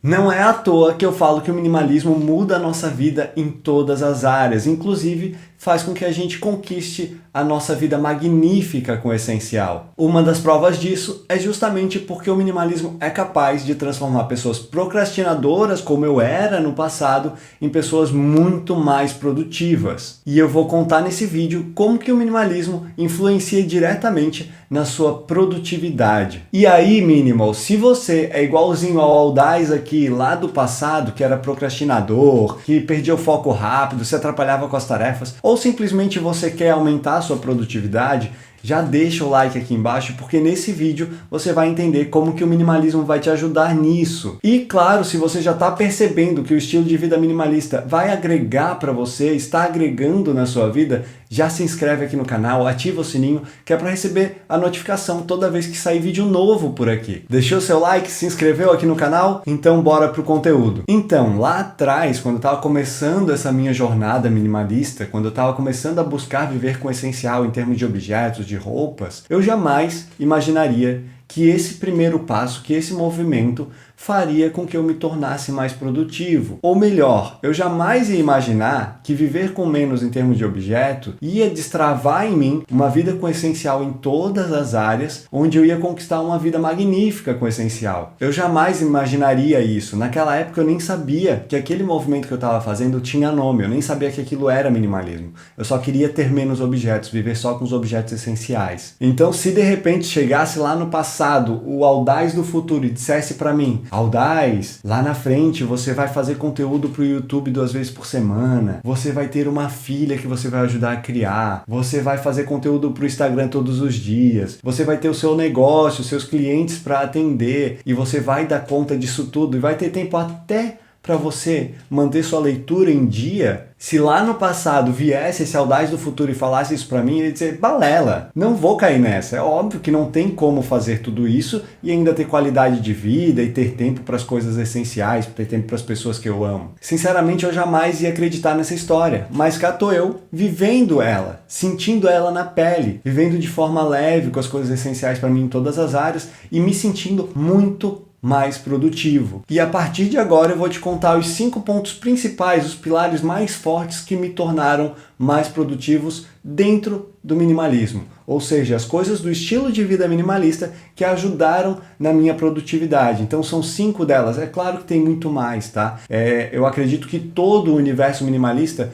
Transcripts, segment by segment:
Não é à toa que eu falo que o minimalismo muda a nossa vida em todas as áreas, inclusive faz com que a gente conquiste a nossa vida magnífica com o essencial. Uma das provas disso é justamente porque o minimalismo é capaz de transformar pessoas procrastinadoras, como eu era no passado, em pessoas muito mais produtivas. E eu vou contar nesse vídeo como que o minimalismo influencia diretamente na sua produtividade. E aí, Minimal, se você é igualzinho ao Aldaz aqui lá do passado, que era procrastinador, que perdia o foco rápido, se atrapalhava com as tarefas, ou simplesmente você quer aumentar a sua produtividade, já deixa o like aqui embaixo, porque nesse vídeo você vai entender como que o minimalismo vai te ajudar nisso. E claro, se você já está percebendo que o estilo de vida minimalista vai agregar para você, está agregando na sua vida, já se inscreve aqui no canal, ativa o sininho, que é para receber a notificação toda vez que sair vídeo novo por aqui. Deixou seu like, se inscreveu aqui no canal? Então bora pro conteúdo. Então, lá atrás, quando eu estava começando essa minha jornada minimalista, quando eu estava começando a buscar viver com o essencial em termos de objetos, de roupas, eu jamais imaginaria que esse primeiro passo, que esse movimento faria com que eu me tornasse mais produtivo. Ou melhor, eu jamais ia imaginar que viver com menos em termos de objeto ia destravar em mim uma vida com essencial em todas as áreas, onde eu ia conquistar uma vida magnífica com essencial. Eu jamais imaginaria isso. Naquela época eu nem sabia que aquele movimento que eu estava fazendo tinha nome, eu nem sabia que aquilo era minimalismo. Eu só queria ter menos objetos, viver só com os objetos essenciais. Então, se de repente chegasse lá no passado o Aldaz do futuro e dissesse para mim: Aldaz, lá na frente você vai fazer conteúdo para o YouTube 2 vezes por semana, você vai ter uma filha que você vai ajudar a criar, você vai fazer conteúdo para o Instagram todos os dias, você vai ter o seu negócio, seus clientes para atender e você vai dar conta disso tudo e vai ter tempo até para você manter sua leitura em dia. Se lá no passado viesse esse Aldaz do futuro e falasse isso pra mim, eu ia dizer: balela, não vou cair nessa. É óbvio que não tem como fazer tudo isso e ainda ter qualidade de vida e ter tempo para as coisas essenciais, ter tempo para as pessoas que eu amo. Sinceramente, eu jamais ia acreditar nessa história, mas cá tô eu, vivendo ela, sentindo ela na pele, vivendo de forma leve com as coisas essenciais para mim em todas as áreas e me sentindo muito mais produtivo. E a partir de agora eu vou te contar os 5 pontos principais, os pilares mais fortes que me tornaram mais produtivos dentro do minimalismo. Ou seja, as coisas do estilo de vida minimalista que ajudaram na minha produtividade. Então são 5 delas. É claro que tem muito mais, tá? Eu acredito que todo o universo minimalista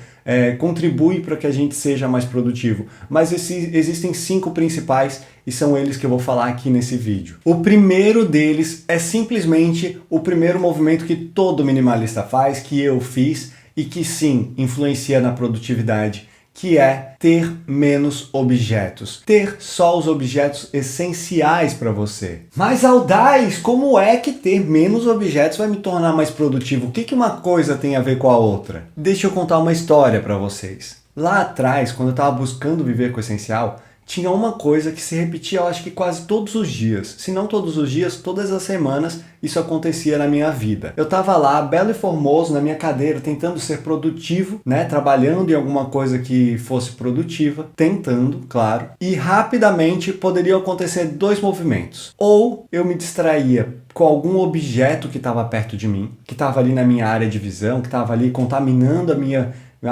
contribui para que a gente seja mais produtivo. Mas existem 5 principais e são eles que eu vou falar aqui nesse vídeo. O primeiro deles é simplesmente o primeiro movimento que todo minimalista faz, que eu fiz e que sim, influencia na produtividade, que é ter menos objetos. Ter só os objetos essenciais para você. Mas Aldaz, como é que ter menos objetos vai me tornar mais produtivo? O que uma coisa tem a ver com a outra? Deixa eu contar uma história para vocês. Lá atrás, quando eu estava buscando viver com o essencial, tinha uma coisa que se repetia, eu acho que quase todos os dias. Se não todos os dias, todas as semanas, isso acontecia na minha vida. Eu estava lá, belo e formoso, na minha cadeira, tentando ser produtivo, né? Trabalhando em alguma coisa que fosse produtiva, tentando, claro. E rapidamente poderiam acontecer 2 movimentos. Ou eu me distraía com algum objeto que estava perto de mim, que estava ali na minha área de visão, que estava ali contaminando a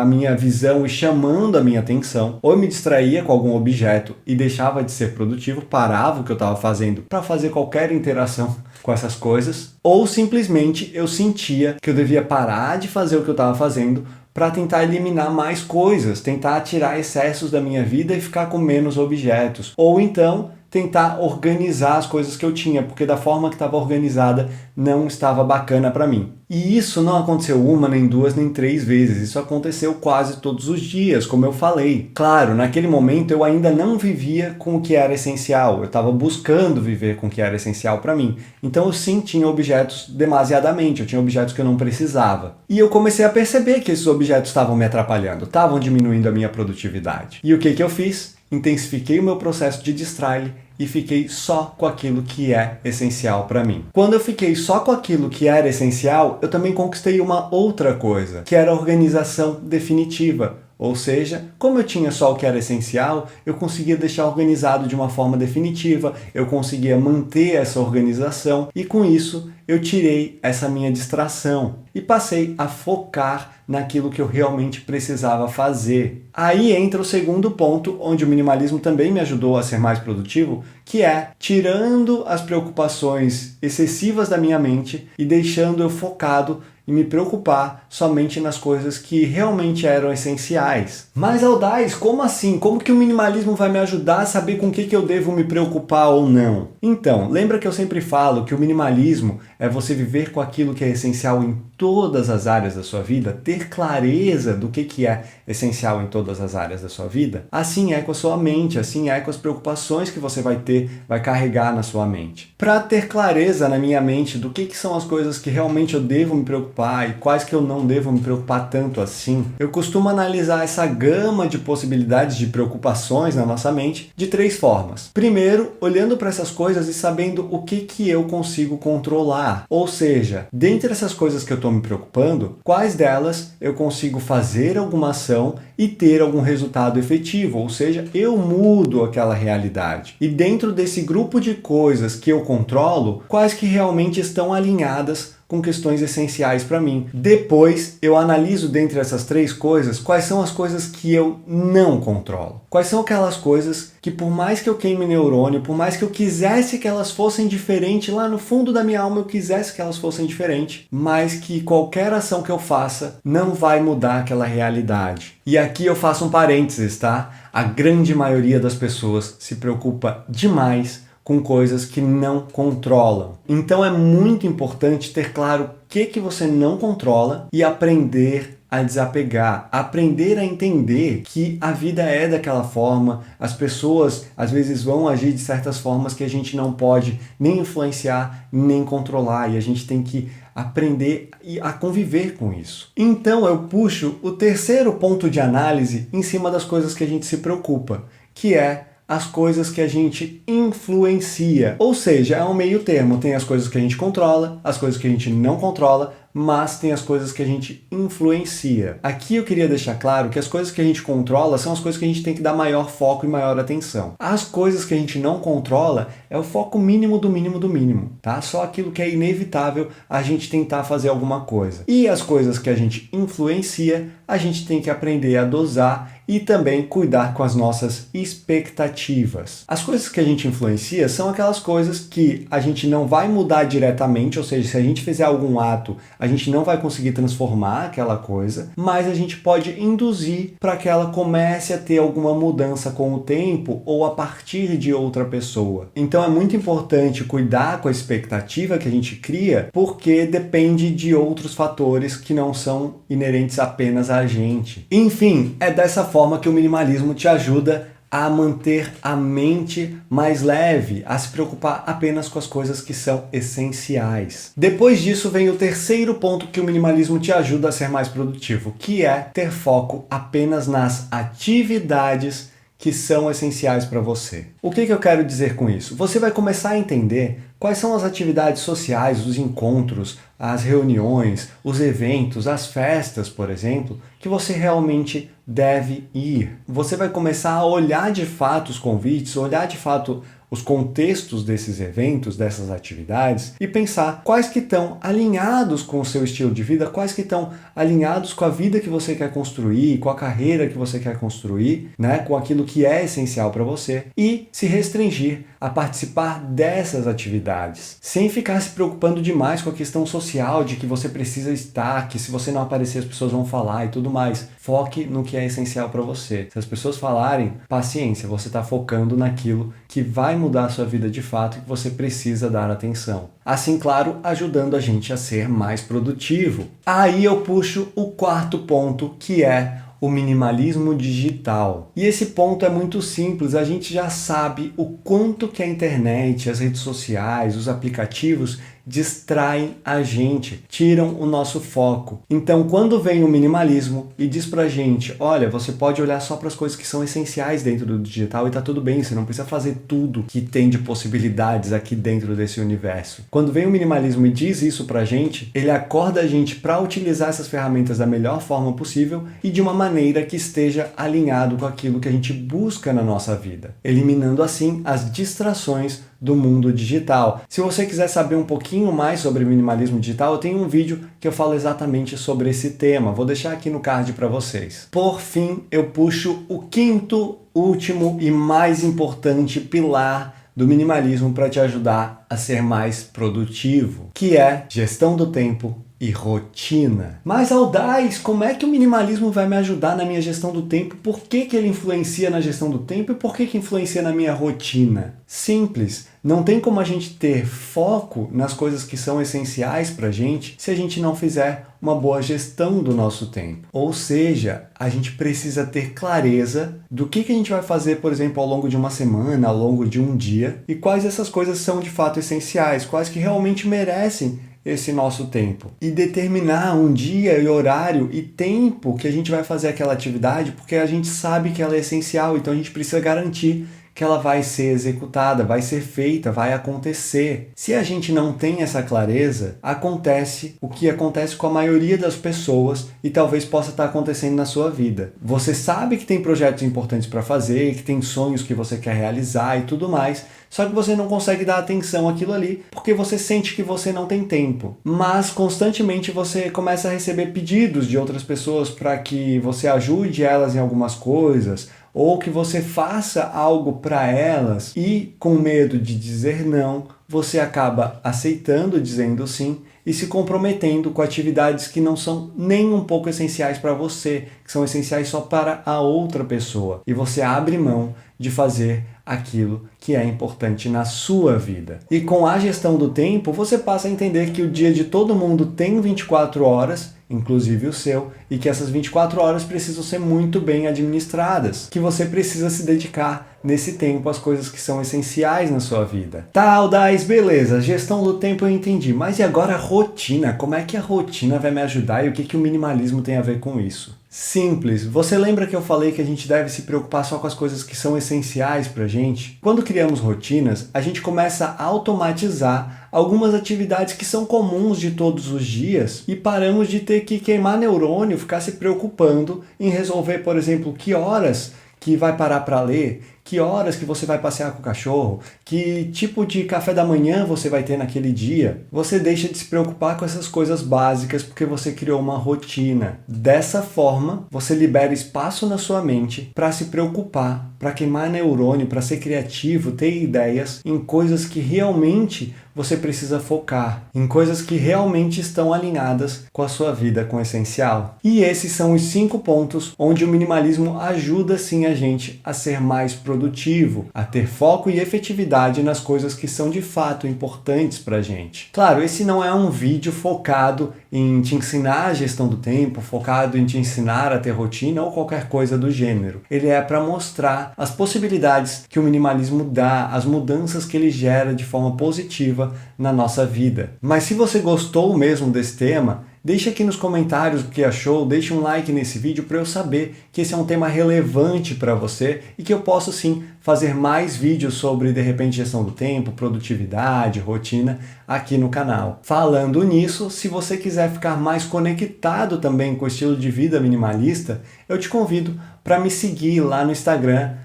minha visão e chamando a minha atenção, ou eu me distraía com algum objeto e deixava de ser produtivo, parava o que eu estava fazendo para fazer qualquer interação com essas coisas, ou simplesmente eu sentia que eu devia parar de fazer o que eu estava fazendo para tentar eliminar mais coisas, tentar tirar excessos da minha vida e ficar com menos objetos, ou então tentar organizar as coisas que eu tinha, porque da forma que estava organizada não estava bacana para mim. E isso não aconteceu 1, nem 2, nem 3 vezes, isso aconteceu quase todos os dias, como eu falei. Claro, naquele momento eu ainda não vivia com o que era essencial, eu estava buscando viver com o que era essencial para mim. Então eu sim tinha objetos demasiadamente, eu tinha objetos que eu não precisava. E eu comecei a perceber que esses objetos estavam me atrapalhando, estavam diminuindo a minha produtividade. E o que eu fiz? Intensifiquei o meu processo de destralhe e fiquei só com aquilo que é essencial para mim. Quando eu fiquei só com aquilo que era essencial, eu também conquistei uma outra coisa, que era a organização definitiva. Ou seja, como eu tinha só o que era essencial, eu conseguia deixar organizado de uma forma definitiva, eu conseguia manter essa organização e com isso eu tirei essa minha distração e passei a focar naquilo que eu realmente precisava fazer. Aí entra o segundo ponto, onde o minimalismo também me ajudou a ser mais produtivo, que é tirando as preocupações excessivas da minha mente e deixando eu focado e me preocupar somente nas coisas que realmente eram essenciais. Mas Aldais, como assim? Como que o minimalismo vai me ajudar a saber com o que eu devo me preocupar ou não? Então, lembra que eu sempre falo que o minimalismo é você viver com aquilo que é essencial em todas as áreas da sua vida, ter clareza do que é essencial em todas as áreas da sua vida? Assim é com a sua mente, assim é com as preocupações que você vai carregar na sua mente. Para ter clareza na minha mente do que são as coisas que realmente eu devo me preocupar e quais que eu não devo me preocupar tanto assim, eu costumo analisar essa gama de possibilidades de preocupações na nossa mente de 3 formas. Primeiro, olhando para essas coisas e sabendo o que eu consigo controlar. Ou seja, dentre essas coisas que eu estou me preocupando, quais delas eu consigo fazer alguma ação e ter algum resultado efetivo, ou seja, eu mudo aquela realidade. E dentro desse grupo de coisas que eu controlo, quais que realmente estão alinhadas com questões essenciais para mim. Depois, eu analiso dentre essas 3 coisas quais são as coisas que eu não controlo. Quais são aquelas coisas que, por mais que eu queime neurônio, por mais que eu quisesse que elas fossem diferentes, lá no fundo da minha alma eu quisesse que elas fossem diferentes, mas que qualquer ação que eu faça não vai mudar aquela realidade. E aqui eu faço um parênteses, tá? A grande maioria das pessoas se preocupa demais com coisas que não controlam. Então é muito importante ter claro o que você não controla e aprender a desapegar, aprender a entender que a vida é daquela forma, as pessoas às vezes vão agir de certas formas que a gente não pode nem influenciar, nem controlar, e a gente tem que aprender a conviver com isso. Então eu puxo o terceiro ponto de análise em cima das coisas que a gente se preocupa, que é as coisas que a gente influencia. Ou seja, é um meio termo. Tem as coisas que a gente controla, as coisas que a gente não controla, mas tem as coisas que a gente influencia. Aqui eu queria deixar claro que as coisas que a gente controla são as coisas que a gente tem que dar maior foco e maior atenção. As coisas que a gente não controla é o foco mínimo do mínimo do mínimo, tá? Só aquilo que é inevitável a gente tentar fazer alguma coisa. E as coisas que a gente influencia, a gente tem que aprender a dosar e também cuidar com as nossas expectativas. As coisas que a gente influencia são aquelas coisas que a gente não vai mudar diretamente, ou seja, se a gente fizer algum ato, a gente não vai conseguir transformar aquela coisa, mas a gente pode induzir para que ela comece a ter alguma mudança com o tempo ou a partir de outra pessoa. Então é muito importante cuidar com a expectativa que a gente cria, porque depende de outros fatores que não são inerentes apenas a gente. Enfim, é dessa forma que o minimalismo te ajuda a manter a mente mais leve, a se preocupar apenas com as coisas que são essenciais. Depois disso vem o terceiro ponto que o minimalismo te ajuda a ser mais produtivo, que é ter foco apenas nas atividades que são essenciais para você. O que eu quero dizer com isso? Você vai começar a entender quais são as atividades sociais, os encontros, as reuniões, os eventos, as festas, por exemplo, que você realmente deve ir. Você vai começar a olhar de fato os convites, olhar de fato os contextos desses eventos, dessas atividades e pensar quais que estão alinhados com o seu estilo de vida, quais que estão alinhados com a vida que você quer construir, com a carreira que você quer construir, né, com aquilo que é essencial para você e se restringir a participar dessas atividades, sem ficar se preocupando demais com a questão social de que você precisa estar, que se você não aparecer as pessoas vão falar e tudo mais. Foque no que é essencial para você. Se as pessoas falarem, paciência, você está focando naquilo que vai mudar a sua vida de fato e que você precisa dar atenção. Assim, claro, ajudando a gente a ser mais produtivo. Aí eu puxo o quarto ponto, que é o minimalismo digital. E esse ponto é muito simples, a gente já sabe o quanto que a internet, as redes sociais, os aplicativos distraem a gente, tiram o nosso foco. Então, quando vem o minimalismo e diz pra gente, olha, você pode olhar só para as coisas que são essenciais dentro do digital e tá tudo bem, você não precisa fazer tudo que tem de possibilidades aqui dentro desse universo. Quando vem o minimalismo e diz isso pra gente, ele acorda a gente para utilizar essas ferramentas da melhor forma possível e de uma maneira que esteja alinhado com aquilo que a gente busca na nossa vida, eliminando assim as distrações do mundo digital. Se você quiser saber um pouquinho mais sobre minimalismo digital, eu tenho um vídeo que eu falo exatamente sobre esse tema. Vou deixar aqui no card para vocês. Por fim, eu puxo o quinto, último e mais importante pilar do minimalismo para te ajudar a ser mais produtivo, que é gestão do tempo e rotina. Mas Aldaz, como é que o minimalismo vai me ajudar na minha gestão do tempo? Por que ele influencia na gestão do tempo e por que influencia na minha rotina? Simples. Não tem como a gente ter foco nas coisas que são essenciais para a gente se a gente não fizer uma boa gestão do nosso tempo. Ou seja, a gente precisa ter clareza do que a gente vai fazer, por exemplo, ao longo de uma semana, ao longo de um dia, e quais essas coisas são de fato essenciais, quais que realmente merecem esse nosso tempo. E determinar um dia e horário e tempo que a gente vai fazer aquela atividade, porque a gente sabe que ela é essencial, então a gente precisa garantir que ela vai ser executada, vai ser feita, vai acontecer. Se a gente não tem essa clareza, acontece o que acontece com a maioria das pessoas e talvez possa estar acontecendo na sua vida. Você sabe que tem projetos importantes para fazer, que tem sonhos que você quer realizar e tudo mais, só que você não consegue dar atenção àquilo ali porque você sente que você não tem tempo. Mas constantemente você começa a receber pedidos de outras pessoas para que você ajude elas em algumas coisas, ou que você faça algo para elas e, com medo de dizer não, você acaba aceitando, dizendo sim e se comprometendo com atividades que não são nem um pouco essenciais para você, que são essenciais só para a outra pessoa. E você abre mão de fazer aquilo que é importante na sua vida. E com a gestão do tempo, você passa a entender que o dia de todo mundo tem 24 horas, inclusive o seu, e que essas 24 horas precisam ser muito bem administradas, que você precisa se dedicar nesse tempo às coisas que são essenciais na sua vida. Tá, Aldaz, beleza, gestão do tempo eu entendi, mas e agora a rotina? Como é que a rotina vai me ajudar e o que o minimalismo tem a ver com isso? Simples. Você lembra que eu falei que a gente deve se preocupar só com as coisas que são essenciais pra gente? Quando criamos rotinas, a gente começa a automatizar algumas atividades que são comuns de todos os dias e paramos de ter que queimar neurônio, ficar se preocupando em resolver, por exemplo, que horas que vai parar para ler, que horas que você vai passear com o cachorro, que tipo de café da manhã você vai ter naquele dia. Você deixa de se preocupar com essas coisas básicas porque você criou uma rotina. Dessa forma, você libera espaço na sua mente para se preocupar, para queimar neurônio, para ser criativo, ter ideias em coisas que realmente você precisa focar, em coisas que realmente estão alinhadas com a sua vida, com o essencial. E esses são os 5 pontos onde o minimalismo ajuda sim a gente a ser mais produtivo, a ter foco e efetividade nas coisas que são de fato importantes pra gente. Claro, esse não é um vídeo focado em te ensinar a gestão do tempo, focado em te ensinar a ter rotina ou qualquer coisa do gênero. Ele é para mostrar as possibilidades que o minimalismo dá, as mudanças que ele gera de forma positiva na nossa vida. Mas se você gostou mesmo desse tema, deixa aqui nos comentários o que achou, deixa um like nesse vídeo para eu saber que esse é um tema relevante para você e que eu posso sim fazer mais vídeos sobre, de repente, gestão do tempo, produtividade, rotina aqui no canal. Falando nisso, se você quiser ficar mais conectado também com o estilo de vida minimalista, eu te convido para me seguir lá no Instagram,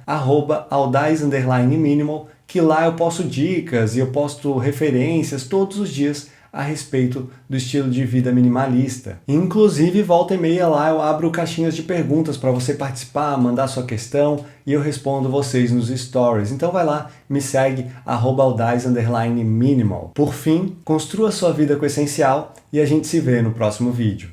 @aldaz_minimal, que lá eu posto dicas e eu posto referências todos os dias a respeito do estilo de vida minimalista. Inclusive, volta e meia lá eu abro caixinhas de perguntas para você participar, mandar sua questão e eu respondo vocês nos stories. Então vai lá, me segue, @aldaz_minimal. Por fim, construa sua vida com o essencial e a gente se vê no próximo vídeo.